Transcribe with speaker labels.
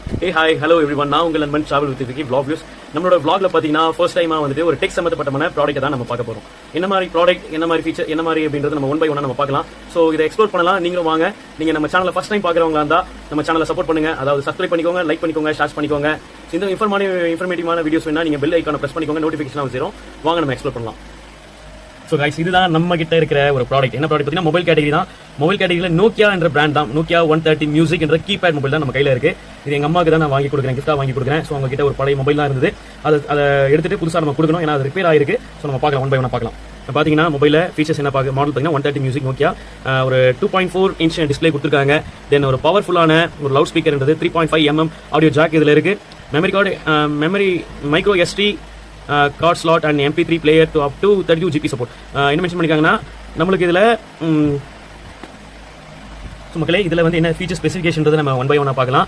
Speaker 1: Hey, hi, hello everyone. நான் உங்கள் நண்பன் travel with Vicky vlog views. நம்மளோட vlogல பாத்தீங்கன்னா ஃபர்ஸ்ட் டைமா வந்துட்டு ஒரு டெக் சம்பந்தப்பட்ட ப்ராடக்ட் தான் நம்ம பார்க்க போறோம். என்ன மாதிரி ப்ராடக்ட், என்ன மாதிரி ஃபீச்சர், என்ன மாதிரி அப்படின்றது நம்ம ஒன் பை ஒன்னா நம்ம பார்க்கலாம். சோ இதை எக்ஸ்ப்ளோர் பண்ணலாம். நீங்களும் வாங்க. நீங்க நம்ம சேனலை ஃபர்ஸ்ட் டைம் பார்க்கறவங்களா இருந்தா நம்ம சேனலை சப்போர்ட் பண்ணுங்க. அதாவது சப்ஸ்கிரைப் பண்ணிக்கோங்க, லைக் பண்ணிக்கோங்க, ஷேர் பண்ணிக்கோங்க. இந்த இன்ஃபர்மேட்டிவான வீடியோஸ் வேணா நீங்க பெல் ஐகானை பிரஸ் பண்ணிக்கோங்க, நோட்டிஃபிகேஷன் வரும். வாங்க நம்ம எக்ஸ்ப்ளோர் பண்ணலாம். ஸோ கைஸ், இதுதான் நம்ம கிட்ட இருக்கிற ஒரு ப்ராடக்ட். என்ன ப்ராடக்ட் பார்த்தீங்கன்னா மொபைல் கேட்டகரி தான். மொபைல் கேட்டகரியில் நோக்கியா என்ற பிராண்ட் தான். நோக்கியா 130 மியூசிக் என்ற கீபேட் மொபைல் தான் நம்ம கையில் இருக்கு. இது எங்க அம்மாக்கு தான் நான் வாங்கி கொடுக்குறேன், கிஃப்டா வாங்கி கொடுக்குறேன். ஸோ அவங்க கிட்ட ஒரு பழைய மொபைல் தான் இருந்தது. அதை எடுத்துட்டு புதுசாக நம்ம கொடுக்கணும், ஏன்னா அது ரிப்பேர் ஆயிருக்கு. ஸோ நம்ம பார்க்கலாம், ஒன் பை ஒன்னா பார்க்கலாம். பார்த்தீங்கன்னா மொபைல ஃபீச்சர்ஸ் என்ன மாடல் பார்த்தீங்கன்னா 130 மியூசிக் நோக்கியா. ஒரு 2.4 இன்ச் டிஸ்பிளே கொடுத்துருக்காங்க. தென் ஒரு பவர்ஃபுல்லான ஒரு லவுட் ஸ்பீக்கர்ன்றது 3.5 mm ஆடியோ ஜாக் இதில் இருக்கு. Memory card, memory micro SD card slot and MP3 player to up to 32 GB support. என்ன மென்ஷன் பண்ணிருக்காங்கன்னா நம்மளுக்கு இதில் மக்களே இதில் வந்து என்ன ஃபீச்சர் ஸ்பெசிஃபிகேஷன் நம்ம ஒன் பை ஒன்னா பார்க்கலாம்.